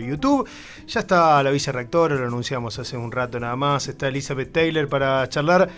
YouTube. Ya está la vicerrectora, lo anunciamos hace un rato nada más. Está Elizabeth Taylor para charlar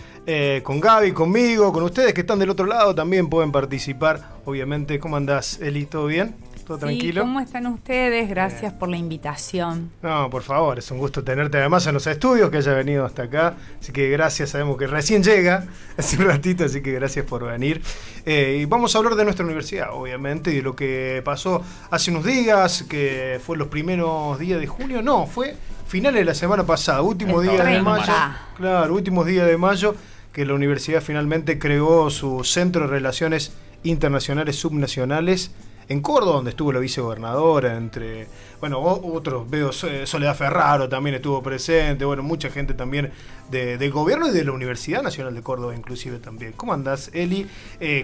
con Gaby, conmigo, con ustedes que están del otro lado. También pueden participar, obviamente. ¿Cómo andás, Eli? ¿Todo bien? ¿Todo tranquilo? ¿Cómo están ustedes? Gracias por la invitación. No, por favor, es un gusto tenerte además en los estudios, que haya venido hasta acá. Así que gracias, sabemos que recién llega hace un ratito, así que gracias por venir. Y vamos a hablar de nuestra universidad, obviamente, y de lo que pasó hace unos días, que fue los primeros días de junio. No, fue finales de la semana pasada, últimos días de mayo. Claro, últimos días de mayo, que la universidad finalmente creó su Centro de Relaciones Internacionales Subnacionales en Córdoba, donde estuvo la vicegobernadora, entre, bueno, otros, veo, Soledad Ferraro también estuvo presente, bueno, mucha gente también del gobierno y de la Universidad Nacional de Córdoba inclusive también. ¿Cómo andás, Eli,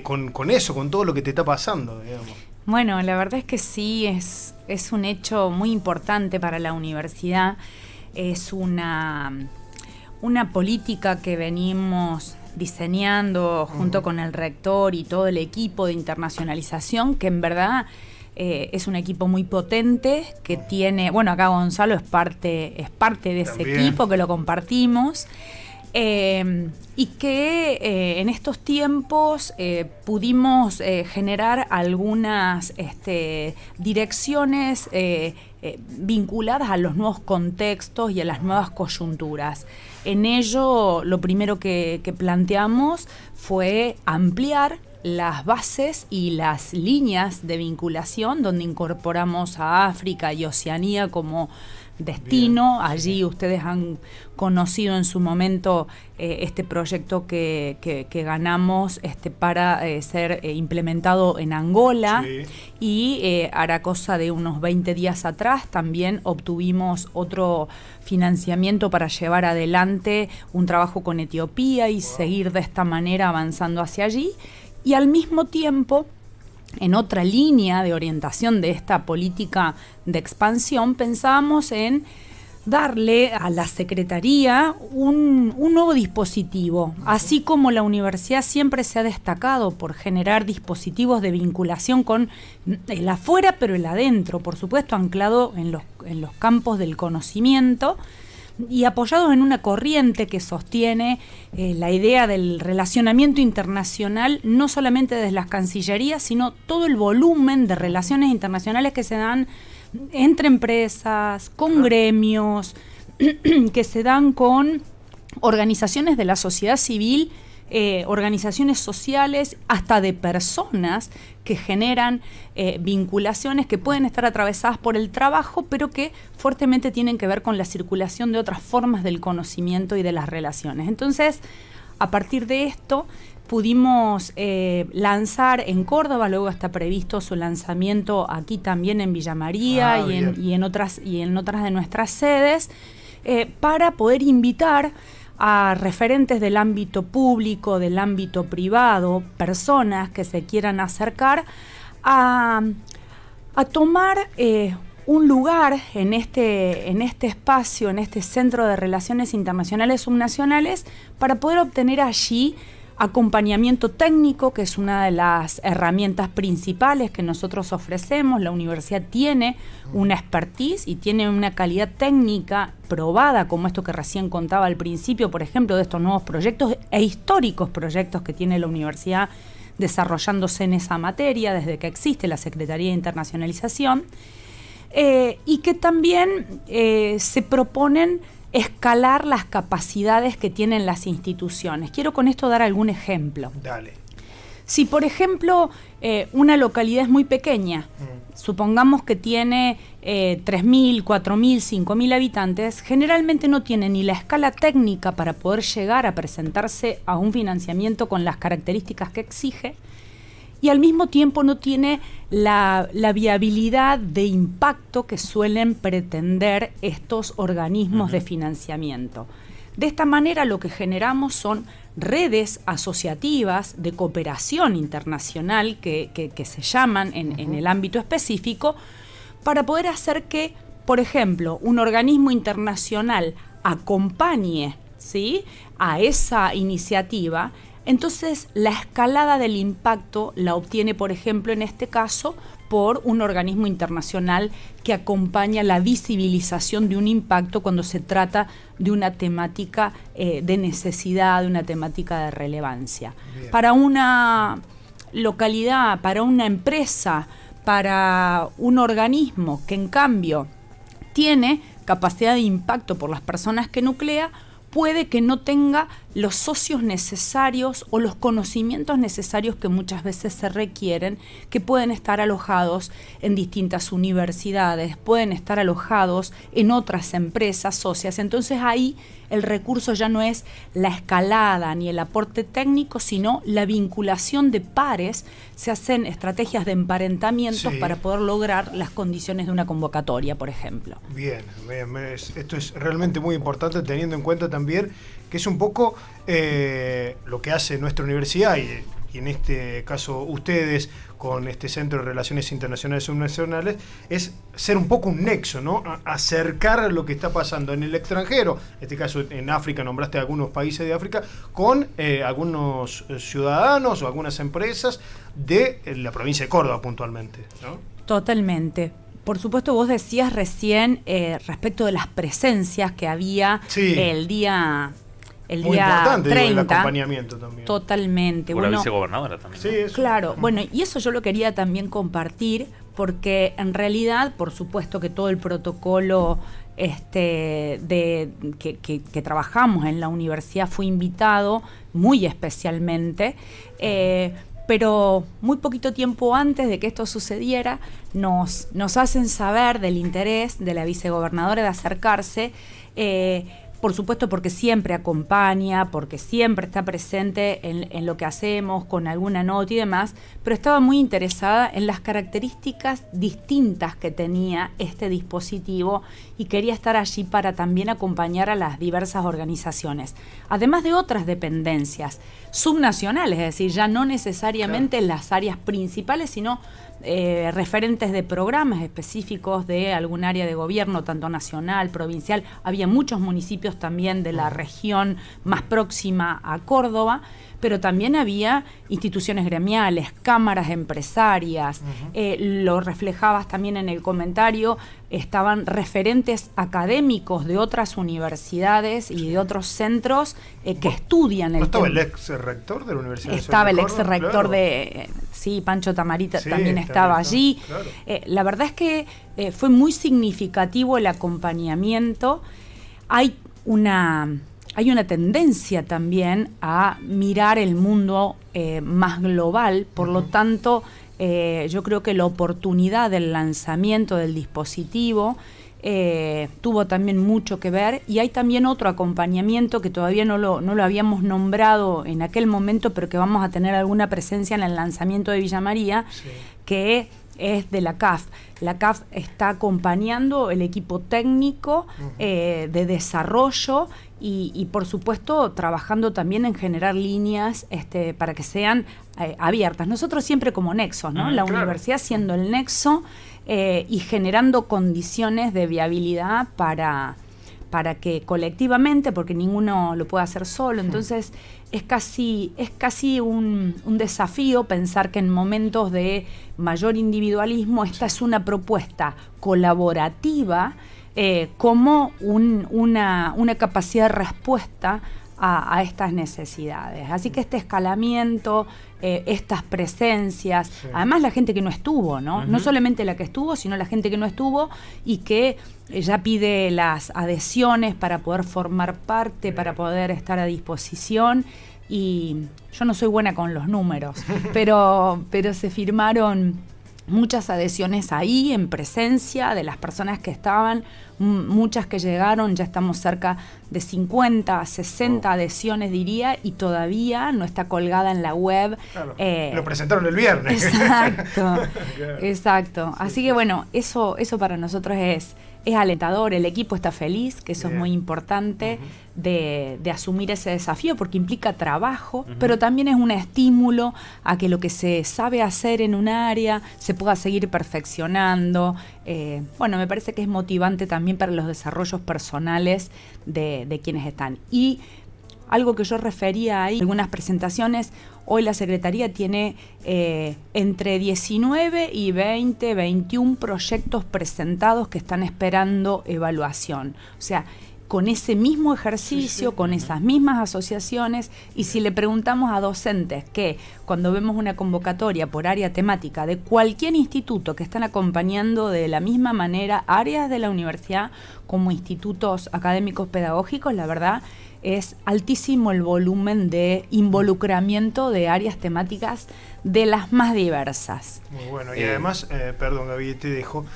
con eso, con todo lo que te está pasando, digamos? Bueno, la verdad es que sí, es un hecho muy importante para la universidad, es una política que venimos diseñando junto con el rector y todo el equipo de internacionalización, que en verdad es un equipo muy potente, que tiene, bueno, acá Gonzalo es parte de ese También. equipo, que lo compartimos, y que en estos tiempos pudimos generar algunas direcciones vinculadas a los nuevos contextos y a las nuevas coyunturas. En ello, lo primero que planteamos fue ampliar las bases y las líneas de vinculación, donde incorporamos a África y Oceanía como destino. Bien. Allí ustedes han conocido en su momento este proyecto que ganamos para ser implementado en Angola. Sí. Y hará cosa de unos 20 días atrás también obtuvimos otro financiamiento para llevar adelante un trabajo con Etiopía y seguir de esta manera avanzando hacia allí. Y al mismo tiempo, en otra línea de orientación de esta política de expansión, pensábamos en darle a la Secretaría un nuevo dispositivo. Así como la universidad siempre se ha destacado por generar dispositivos de vinculación con el afuera, pero el adentro, por supuesto anclado en los campos del conocimiento, y apoyados en una corriente que sostiene la idea del relacionamiento internacional, no solamente desde las cancillerías, sino todo el volumen de relaciones internacionales que se dan entre empresas, con gremios, que se dan con organizaciones de la sociedad civil, organizaciones sociales, hasta de personas que generan vinculaciones que pueden estar atravesadas por el trabajo, pero que fuertemente tienen que ver con la circulación de otras formas del conocimiento y de las relaciones. Entonces, a partir de esto, pudimos lanzar en Córdoba, luego está previsto su lanzamiento aquí también en Villa María y en otras de nuestras sedes, para poder invitar a referentes del ámbito público, del ámbito privado, personas que se quieran acercar a tomar un lugar en este espacio, en este Centro de Relaciones Internacionales Subnacionales, para poder obtener allí acompañamiento técnico, que es una de las herramientas principales que nosotros ofrecemos. La universidad tiene una expertise y tiene una calidad técnica probada, como esto que recién contaba al principio, por ejemplo, de estos nuevos proyectos e históricos proyectos que tiene la universidad desarrollándose en esa materia desde que existe la Secretaría de Internacionalización, y que también se proponen escalar las capacidades que tienen las instituciones. Quiero con esto dar algún ejemplo. Dale. Si, por ejemplo, una localidad es muy pequeña, supongamos que tiene 3.000, 4.000, 5.000 habitantes, generalmente no tiene ni la escala técnica para poder llegar a presentarse a un financiamiento con las características que exige, y al mismo tiempo no tiene la viabilidad de impacto que suelen pretender estos organismos de financiamiento. De esta manera lo que generamos son redes asociativas de cooperación internacional que se llaman en el ámbito específico, para poder hacer que, por ejemplo, un organismo internacional acompañe, ¿sí?, a esa iniciativa. Entonces, la escalada del impacto la obtiene, por ejemplo, en este caso, por un organismo internacional que acompaña la visibilización de un impacto cuando se trata de una temática de necesidad, de una temática de relevancia. Bien. Para una localidad, para una empresa, para un organismo que en cambio tiene capacidad de impacto por las personas que nuclea, puede que no tenga los socios necesarios o los conocimientos necesarios que muchas veces se requieren, que pueden estar alojados en distintas universidades, pueden estar alojados en otras empresas socias. Entonces ahí el recurso ya no es la escalada ni el aporte técnico, sino la vinculación de pares. Se hacen estrategias de emparentamiento para poder lograr las condiciones de una convocatoria, por ejemplo. Bien, esto es realmente muy importante, teniendo en cuenta también que es un poco lo que hace nuestra universidad y en este caso ustedes con este Centro de Relaciones Internacionales y Subnacionales, es ser un poco un nexo, ¿no? Acercar lo que está pasando en el extranjero, en este caso en África, nombraste algunos países de África, con algunos ciudadanos o algunas empresas de la provincia de Córdoba puntualmente, ¿no? Totalmente. Por supuesto, vos decías recién respecto de las presencias que había el día... Muy día importante, 30, digo, el acompañamiento también. Totalmente. Por la vicegobernadora también. Sí, eso. Claro, bueno, y eso yo lo quería también compartir, porque en realidad, por supuesto que todo el protocolo que trabajamos en la universidad fue invitado muy especialmente, pero muy poquito tiempo antes de que esto sucediera, nos hacen saber del interés de la vicegobernadora de acercarse, por supuesto porque siempre acompaña, porque siempre está presente en lo que hacemos, con alguna nota y demás, pero estaba muy interesada en las características distintas que tenía este dispositivo y quería estar allí para también acompañar a las diversas organizaciones, además de otras dependencias subnacionales, es decir, ya no necesariamente en las áreas principales, sino referentes de programas específicos de algún área de gobierno, tanto nacional, provincial. Había muchos municipios también de la región más próxima a Córdoba, pero también había instituciones gremiales, cámaras empresarias, lo reflejabas también en el comentario, estaban referentes académicos de otras universidades y de otros centros que estudian el ¿Estaba tema. el ex rector de la Universidad Estaba de el Córdoba? ex rector Claro. sí, Pancho Tamarita Sí, también estaba allí. Claro. La verdad es que fue muy significativo el acompañamiento. Hay una tendencia también a mirar el mundo más global, por lo tanto, yo creo que la oportunidad del lanzamiento del dispositivo tuvo también mucho que ver, y hay también otro acompañamiento que todavía no lo habíamos nombrado en aquel momento, pero que vamos a tener alguna presencia en el lanzamiento de Villa María, que es de la CAF. La CAF está acompañando el equipo técnico de desarrollo y por supuesto trabajando también en generar líneas para que sean abiertas. Nosotros siempre como nexos, ¿no? La universidad siendo el nexo y generando condiciones de viabilidad para que colectivamente, porque ninguno lo puede hacer solo, entonces es casi un desafío pensar que en momentos de mayor individualismo esta es una propuesta colaborativa como una capacidad de respuesta a estas necesidades. Así que este escalamiento, estas presencias, además la gente que no estuvo, ¿no? No solamente la que estuvo, sino la gente que no estuvo y que ya pide las adhesiones para poder formar parte, para poder estar a disposición. Y yo no soy buena con los números, pero se firmaron muchas adhesiones ahí, en presencia de las personas que estaban, muchas que llegaron, ya estamos cerca de 50, 60 adhesiones diría, y todavía no está colgada en la web. Claro, lo presentaron el viernes. Exacto, exacto. Así que bueno, eso para nosotros es alentador, el equipo está feliz, que eso es muy importante, de asumir ese desafío, porque implica trabajo, pero también es un estímulo a que lo que se sabe hacer en un área se pueda seguir perfeccionando. Bueno, me parece que es motivante también para los desarrollos personales de quienes están. Y algo que yo refería ahí en algunas presentaciones. Hoy la Secretaría tiene entre 19 y 20, 21 proyectos presentados que están esperando evaluación. O sea, con ese mismo ejercicio, con esas mismas asociaciones, y si le preguntamos a docentes que cuando vemos una convocatoria por área temática de cualquier instituto que están acompañando de la misma manera áreas de la universidad como institutos académicos pedagógicos, la verdad es altísimo el volumen de involucramiento de áreas temáticas de las más diversas. Muy bueno, y además, perdón Gaby, te dejo,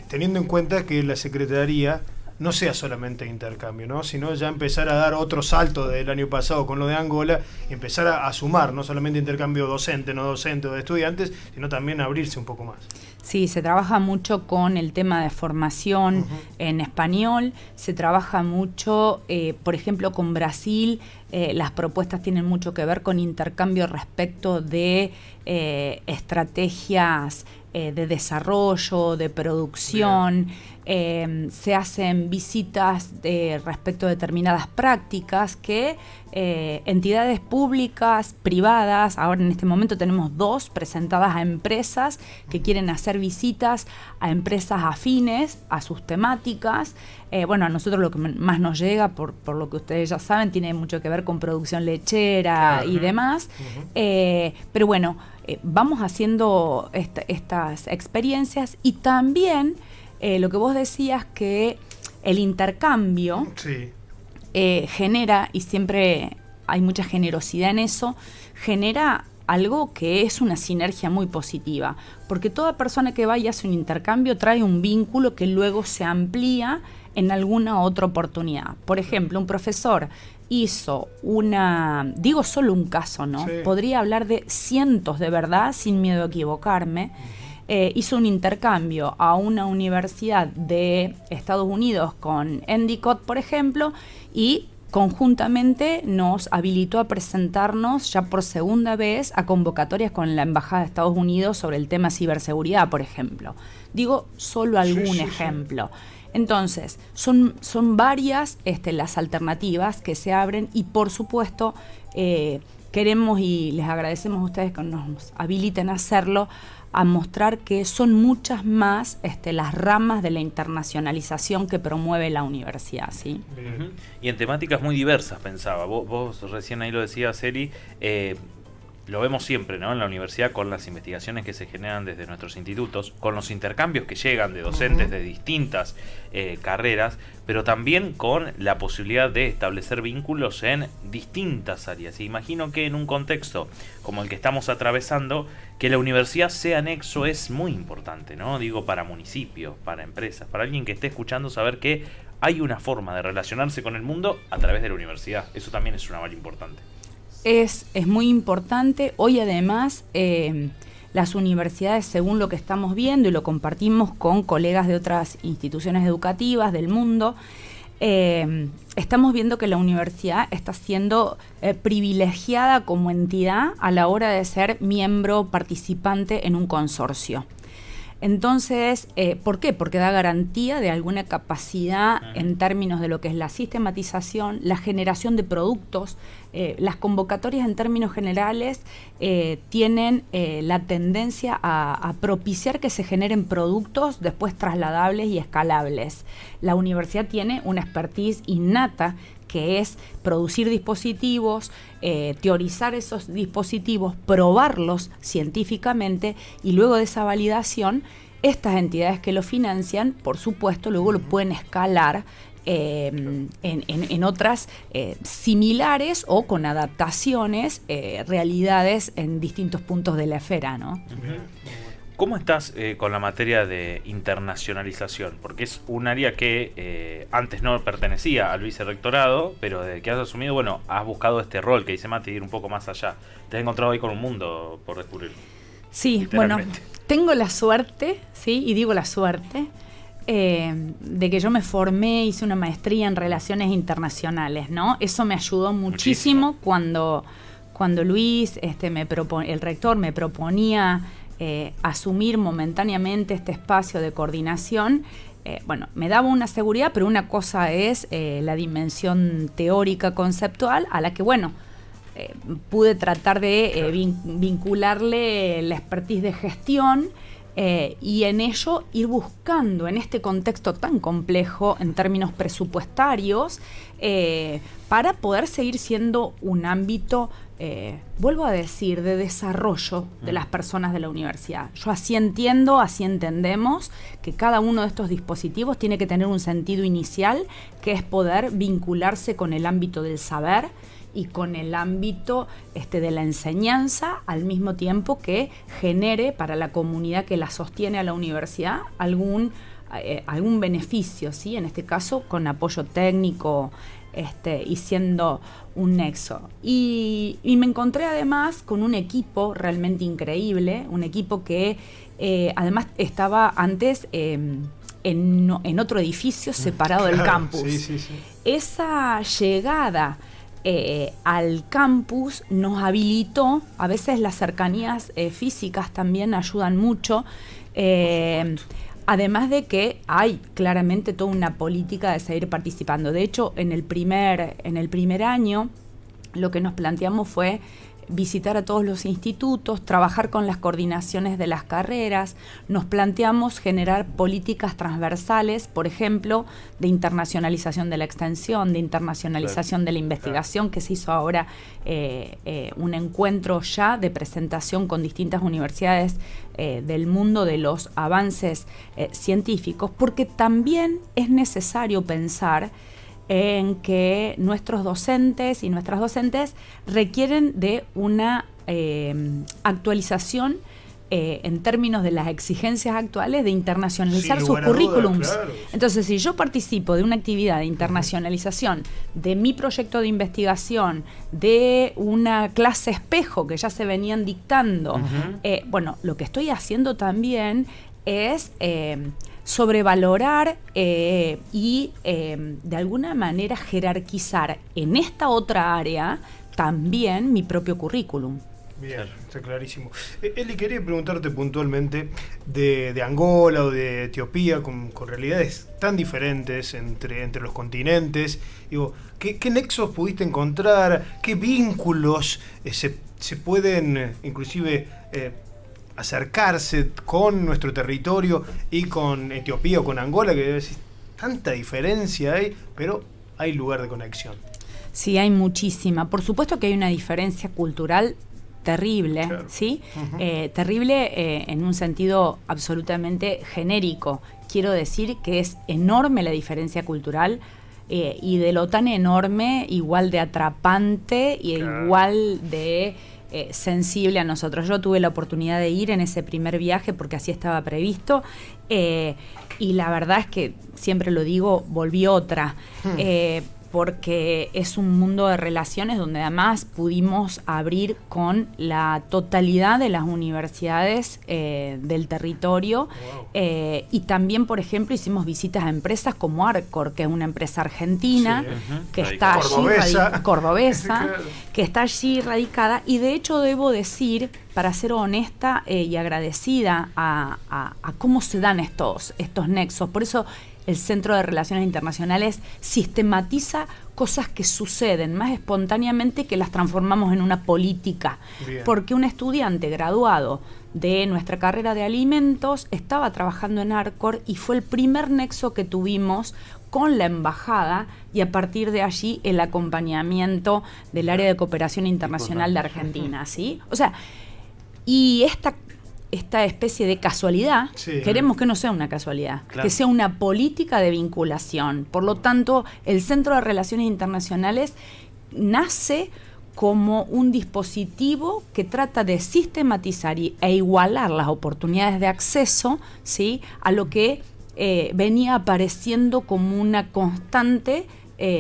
teniendo en cuenta que la Secretaría no sea solamente intercambio, ¿no? Sino ya empezar a dar otro salto del año pasado con lo de Angola y empezar a sumar, no solamente intercambio docente, no docente o de estudiantes, sino también abrirse un poco más. Sí, se trabaja mucho con el tema de formación en español, se trabaja mucho, por ejemplo, con Brasil, las propuestas tienen mucho que ver con intercambio respecto de estrategias de desarrollo, de producción. Se hacen visitas respecto a determinadas prácticas que entidades públicas, privadas, ahora en este momento tenemos 2 presentadas a empresas que quieren hacer visitas a empresas afines a sus temáticas. Bueno, a nosotros lo que más nos llega, por lo que ustedes ya saben, tiene mucho que ver con producción lechera y demás. Pero bueno, vamos haciendo estas experiencias y también lo que vos decías que el intercambio genera, y siempre hay mucha generosidad en eso, genera algo que es una sinergia muy positiva, porque toda persona que vaya a hacer un intercambio trae un vínculo que luego se amplía en alguna otra oportunidad. Por ejemplo, un profesor hizo digo solo un caso, ¿no? Sí. Podría hablar de cientos de verdad, sin miedo a equivocarme. Hizo un intercambio a una universidad de Estados Unidos con Endicott, por ejemplo, y conjuntamente nos habilitó a presentarnos ya por segunda vez a convocatorias con la Embajada de Estados Unidos sobre el tema ciberseguridad, por ejemplo. Digo solo algún ejemplo. Entonces, son varias las alternativas que se abren y, por supuesto, queremos y les agradecemos a ustedes que nos habiliten a hacerlo, a mostrar que son muchas más las ramas de la internacionalización que promueve la universidad, ¿sí? Y en temáticas muy diversas, pensaba. Vos recién ahí lo decías, Eri, lo vemos siempre, ¿no? En la universidad, con las investigaciones que se generan desde nuestros institutos, con los intercambios que llegan de docentes de distintas carreras, pero también con la posibilidad de establecer vínculos en distintas áreas. Y imagino que en un contexto como el que estamos atravesando, que la universidad sea nexo es muy importante, ¿no? Digo, para municipios, para empresas, para alguien que esté escuchando, saber que hay una forma de relacionarse con el mundo a través de la universidad. Eso también es una valía importante. Es muy importante. Hoy además las universidades, según lo que estamos viendo y lo compartimos con colegas de otras instituciones educativas del mundo, estamos viendo que la universidad está siendo privilegiada como entidad a la hora de ser miembro participante en un consorcio. Entonces, ¿por qué? Porque da garantía de alguna capacidad en términos de lo que es la sistematización, la generación de productos. Las convocatorias en términos generales tienen la tendencia a propiciar que se generen productos después trasladables y escalables. La universidad tiene una expertise innata que es producir dispositivos, teorizar esos dispositivos, probarlos científicamente y luego de esa validación, estas entidades que lo financian, por supuesto, luego lo pueden escalar en otras similares o con adaptaciones, realidades en distintos puntos de la esfera, ¿no? ¿Cómo estás con la materia de internacionalización? Porque es un área que antes no pertenecía al vicerrectorado, pero desde que has asumido, bueno, has buscado este rol que dice Mati, ir un poco más allá. Te has encontrado ahí con un mundo por descubrir. Sí, bueno, tengo la suerte, ¿sí? Y digo la suerte, de que yo me formé, hice una maestría en relaciones internacionales, ¿no? Eso me ayudó muchísimo. cuando Luis, el rector, me proponía asumir momentáneamente este espacio de coordinación. me daba una seguridad, pero una cosa es la dimensión teórica, conceptual, a la que, pude tratar de vincularle la expertise de gestión y en ello ir buscando en este contexto tan complejo en términos presupuestarios para poder seguir siendo un ámbito, vuelvo a decir, de desarrollo de las personas de la universidad. Yo así entiendo, así entendemos que cada uno de estos dispositivos tiene que tener un sentido inicial, que es poder vincularse con el ámbito del saber y con el ámbito de la enseñanza, al mismo tiempo que genere para la comunidad que la sostiene a la universidad algún beneficio, ¿sí? En este caso con apoyo técnico y siendo un nexo. Y me encontré además con un equipo realmente increíble, un equipo que además estaba antes en otro edificio separado del campus. Sí. Esa llegada al campus nos habilitó, a veces las cercanías físicas también ayudan mucho, además de que hay claramente toda una política de seguir participando. De hecho, en el primer año lo que nos planteamos fue visitar a todos los institutos, trabajar con las coordinaciones de las carreras. Nos planteamos generar políticas transversales, por ejemplo, de internacionalización de la extensión, de internacionalización de la investigación, que se hizo ahora un encuentro ya de presentación con distintas universidades del mundo de los avances científicos, porque también es necesario pensar en que nuestros docentes y nuestras docentes requieren de una actualización en términos de las exigencias actuales de internacionalizar sus currículums. Claro. Entonces, si yo participo de una actividad de internacionalización de mi proyecto de investigación, de una clase espejo que ya se venían dictando, lo que estoy haciendo también es sobrevalorar y de alguna manera jerarquizar en esta otra área también mi propio currículum. Bien, está clarísimo. Eli, quería preguntarte puntualmente de Angola o de Etiopía, con realidades tan diferentes entre los continentes. Digo, ¿qué nexos pudiste encontrar? ¿Qué vínculos se pueden inclusive acercarse con nuestro territorio y con Etiopía o con Angola, que decir, tanta diferencia hay, pero hay lugar de conexión? Sí, hay muchísima. Por supuesto que hay una diferencia cultural terrible, claro. ¿Sí? Terrible en un sentido absolutamente genérico. Quiero decir que es enorme la diferencia cultural y de lo tan enorme, igual de atrapante y claro. Igual de sensible a nosotros. Yo tuve la oportunidad de ir en ese primer viaje porque así estaba previsto y la verdad es que, siempre lo digo, volví otra. Porque es un mundo de relaciones donde además pudimos abrir con la totalidad de las universidades del territorio. Wow. Y también, por ejemplo, hicimos visitas a empresas como Arcor, que es una empresa argentina, sí, que está cordobesa, que está allí radicada. Y de hecho debo decir, para ser honesta y agradecida a cómo se dan estos nexos. Por eso el Centro de Relaciones Internacionales sistematiza cosas que suceden más espontáneamente, que las transformamos en una política. Bien. Porque un estudiante graduado de nuestra carrera de alimentos estaba trabajando en Arcor y fue el primer nexo que tuvimos con la embajada, y a partir de allí el acompañamiento del área de cooperación internacional de Argentina, ¿sí? O sea, y esta especie de casualidad, sí, queremos que no sea una casualidad, claro, que sea una política de vinculación. Por lo tanto, el Centro de Relaciones Internacionales nace como un dispositivo que trata de sistematizar e igualar las oportunidades de acceso, ¿sí?, a lo que venía apareciendo como una constante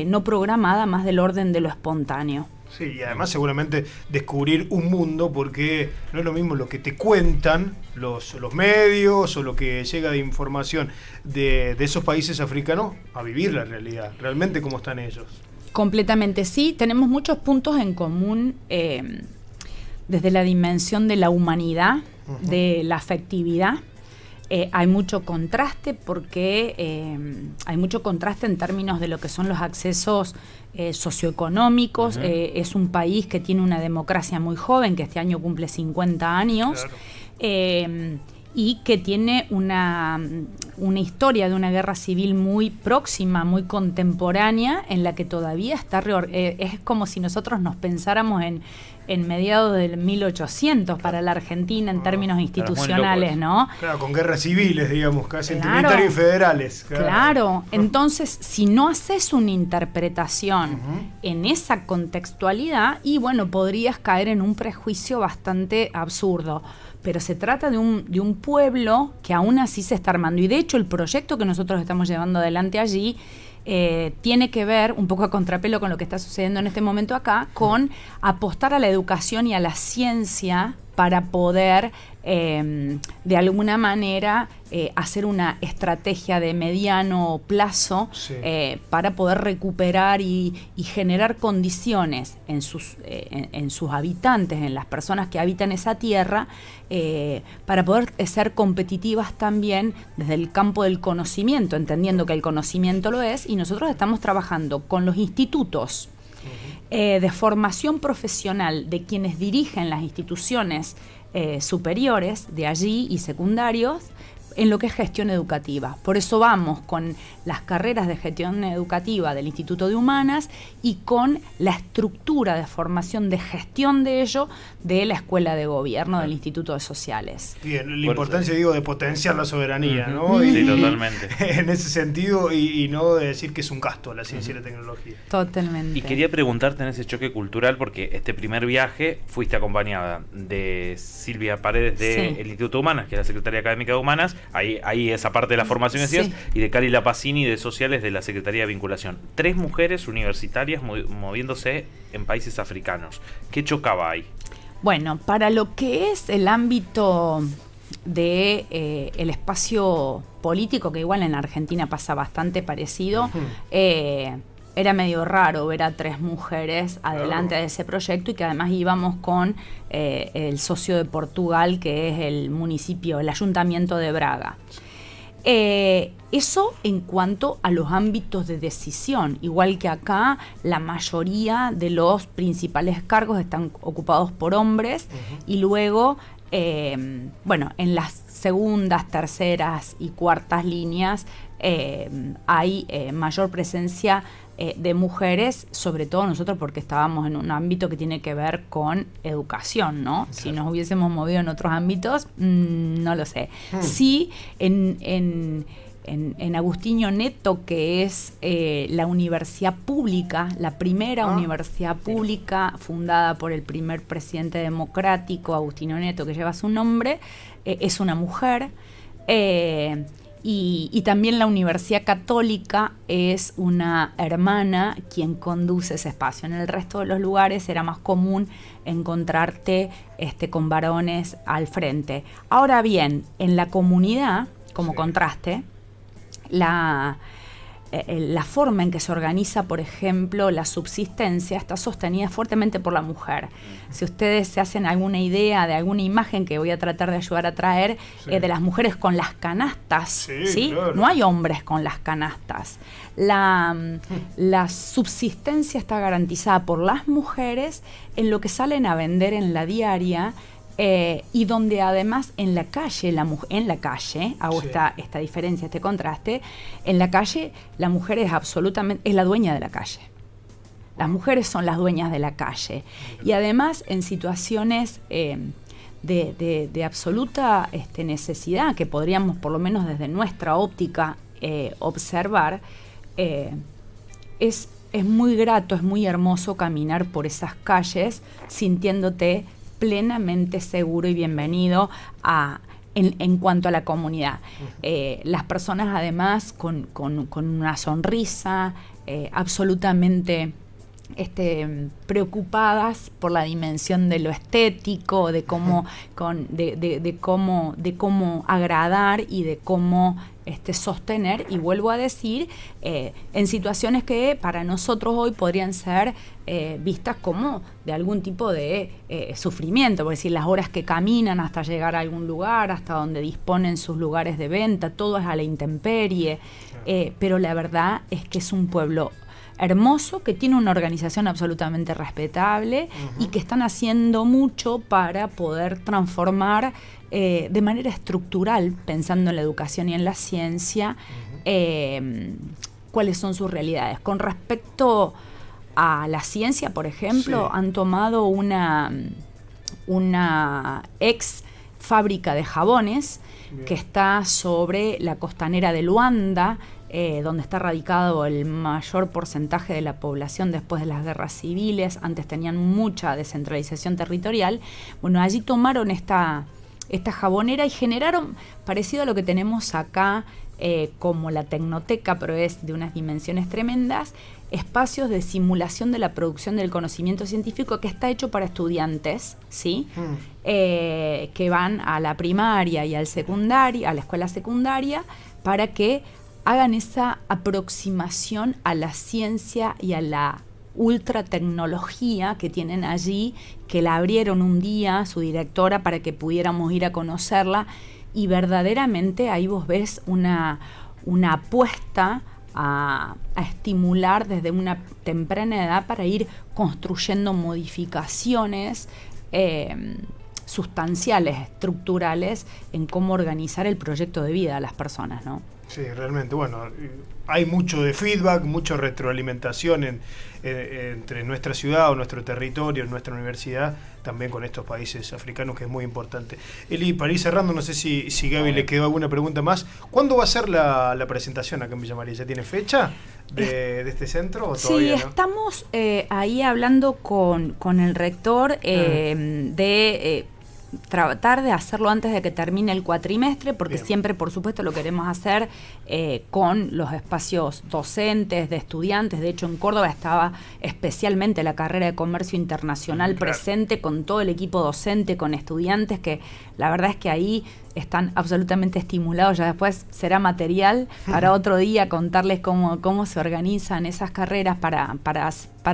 no programada, más del orden de lo espontáneo. Sí, y además seguramente descubrir un mundo, porque no es lo mismo lo que te cuentan los medios o lo que llega de información de esos países africanos a vivir la realidad, realmente cómo están ellos. Completamente, sí, tenemos muchos puntos en común desde la dimensión de la humanidad, de la afectividad, Hay mucho contraste porque hay mucho contraste en términos de lo que son los accesos socioeconómicos. Es un país que tiene una democracia muy joven, que este año cumple 50 años. Claro. Y que tiene una historia de una guerra civil muy próxima, muy contemporánea, en la que todavía está es como si nosotros nos pensáramos en mediados del 1800 para la Argentina en términos institucionales, ¿no? Claro, con guerras civiles, digamos, casi entre militares y federales. Claro, entonces si no haces una interpretación en esa contextualidad, y bueno, podrías caer en un prejuicio bastante absurdo. Pero se trata de un pueblo que aún así se está armando. Y de hecho el proyecto que nosotros estamos llevando adelante allí tiene que ver, un poco a contrapelo con lo que está sucediendo en este momento acá, con apostar a la educación y a la ciencia para poder, de alguna manera, hacer una estrategia de mediano plazo para poder recuperar y generar condiciones en sus habitantes, en las personas que habitan esa tierra, para poder ser competitivas también desde el campo del conocimiento, entendiendo que el conocimiento lo es, y nosotros estamos trabajando con los institutos de formación profesional de quienes dirigen las instituciones superiores de allí y secundarios en lo que es gestión educativa. Por eso vamos con las carreras de gestión educativa del Instituto de Humanas y con la estructura de formación de gestión de ello de la Escuela de Gobierno del Instituto de Sociales. Bien, la importancia, digo, de potenciar la soberanía, ¿no? Sí, totalmente. En ese sentido, y no de decir que es un gasto la ciencia y la tecnología. Totalmente. Y quería preguntarte en ese choque cultural, porque este primer viaje fuiste acompañada de Silvia Paredes del Instituto de Humanas, que es la Secretaría Académica de Humanas, ahí esa parte de la formación decías, y de Cari Lapacini de Sociales de la Secretaría de Vinculación. 3 mujeres universitarias moviéndose en países africanos. ¿Qué chocaba ahí? Bueno, para lo que es el ámbito de el espacio político, que igual en Argentina pasa bastante parecido, era medio raro ver a 3 mujeres adelante de ese proyecto, y que además íbamos con el socio de Portugal, que es el municipio, el ayuntamiento de Braga. Eso en cuanto a los ámbitos de decisión. Igual que acá, la mayoría de los principales cargos están ocupados por hombres, y luego, bueno, en las segundas, terceras y cuartas líneas hay mayor presencia de mujeres, sobre todo nosotros porque estábamos en un ámbito que tiene que ver con educación, ¿no? Claro. Si nos hubiésemos movido en otros ámbitos, no lo sé. Sí, en Agustín Neto, que es la universidad pública, la primera universidad pública fundada por el primer presidente democrático, Agustín Neto, que lleva su nombre, es una mujer. Y también la Universidad Católica es una hermana quien conduce ese espacio. En el resto de los lugares era más común encontrarte con varones al frente. Ahora bien, en la comunidad, como contraste, la forma en que se organiza, por ejemplo, la subsistencia está sostenida fuertemente por la mujer. Si ustedes se hacen alguna idea de alguna imagen que voy a tratar de ayudar a traer, de las mujeres con las canastas, ¿sí? Claro. No hay hombres con las canastas. La subsistencia está garantizada por las mujeres en lo que salen a vender en la diaria. Y donde además en la calle, hago esta diferencia, este contraste, en la calle la mujer es la dueña de la calle. Las mujeres son las dueñas de la calle. Y además en situaciones de absoluta necesidad, que podríamos por lo menos desde nuestra óptica observar, es muy grato, es muy hermoso caminar por esas calles sintiéndote plenamente seguro y bienvenido en cuanto a la comunidad. Las personas además con una sonrisa, absolutamente preocupadas por la dimensión de lo estético, de cómo agradar y de cómo sostener, y vuelvo a decir, en situaciones que para nosotros hoy podrían ser vistas como de algún tipo de sufrimiento, por decir, las horas que caminan hasta llegar a algún lugar, hasta donde disponen sus lugares de venta, todo es a la intemperie, pero la verdad es que es un pueblo hermoso, que tiene una organización absolutamente respetable y que están haciendo mucho para poder transformar de manera estructural, pensando en la educación y en la ciencia, cuáles son sus realidades. Con respecto a la ciencia, por ejemplo, han tomado una ex fábrica de jabones que está sobre la costanera de Luanda, donde está radicado el mayor porcentaje de la población después de las guerras civiles. Antes tenían mucha descentralización territorial. Bueno, allí tomaron esta jabonera y generaron, parecido a lo que tenemos acá, como la Tecnoteca, pero es de unas dimensiones tremendas, espacios de simulación de la producción del conocimiento científico, que está hecho para estudiantes, ¿sí? Que van a la primaria y a la escuela secundaria, para que hagan esa aproximación a la ciencia y a la ultratecnología que tienen allí, que la abrieron un día su directora para que pudiéramos ir a conocerla, y verdaderamente ahí vos ves una apuesta a estimular desde una temprana edad para ir construyendo modificaciones sustanciales, estructurales, en cómo organizar el proyecto de vida de las personas, ¿no? Sí, realmente, bueno, hay mucho de feedback, mucha retroalimentación entre nuestra ciudad o nuestro territorio, nuestra universidad, también con estos países africanos, que es muy importante. Eli, para ir cerrando, no sé si Gaby le quedó alguna pregunta más. ¿Cuándo va a ser la presentación acá en Villa María? ¿Ya tiene fecha de este centro o todavía no? Estamos ahí hablando con el rector de tratar de hacerlo antes de que termine el cuatrimestre, porque siempre, por supuesto, lo queremos hacer con los espacios docentes, de estudiantes. De hecho, en Córdoba estaba especialmente la carrera de Comercio Internacional presente, con todo el equipo docente, con estudiantes, que la verdad es que ahí están absolutamente estimulados. Ya después será material para otro día contarles cómo se organizan esas carreras para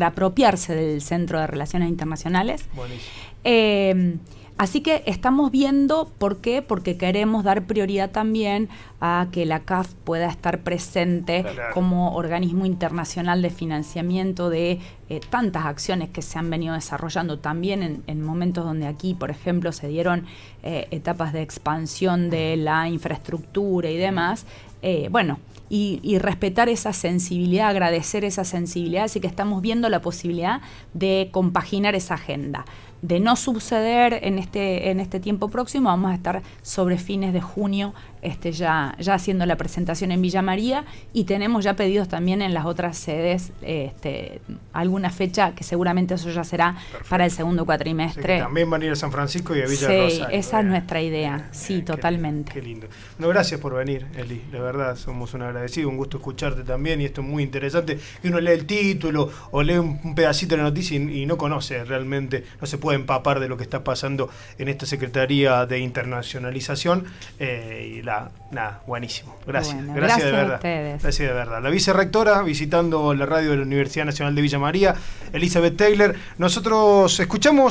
apropiarse del Centro de Relaciones Internacionales. Buenísimo. Así que estamos viendo, ¿por qué? Porque queremos dar prioridad también a que la CAF pueda estar presente como organismo internacional de financiamiento de tantas acciones que se han venido desarrollando también en momentos donde aquí, por ejemplo, se dieron etapas de expansión de la infraestructura y demás. Y respetar esa sensibilidad, agradecer esa sensibilidad. Así que estamos viendo la posibilidad de compaginar esa agenda. De no suceder en este tiempo próximo, vamos a estar sobre fines de junio ya haciendo la presentación en Villa María, y tenemos ya pedidos también en las otras sedes alguna fecha, que seguramente eso ya será para el segundo cuatrimestre. También van a ir a San Francisco y a Villa Rosario. Sí, esa es nuestra idea, totalmente. Qué lindo. Bueno, gracias por venir, Eli, de verdad, somos un agradecido, un gusto escucharte también, y esto es muy interesante, que uno lee el título o lee un pedacito de la noticia y no conoce realmente, no se puede empapar de lo que está pasando en esta Secretaría de Internacionalización, buenísimo. Gracias. Bueno, gracias de verdad. A ustedes. Gracias de verdad. La vicerrectora visitando la radio de la Universidad Nacional de Villa María, Elizabeth Taylor. Nosotros escuchamos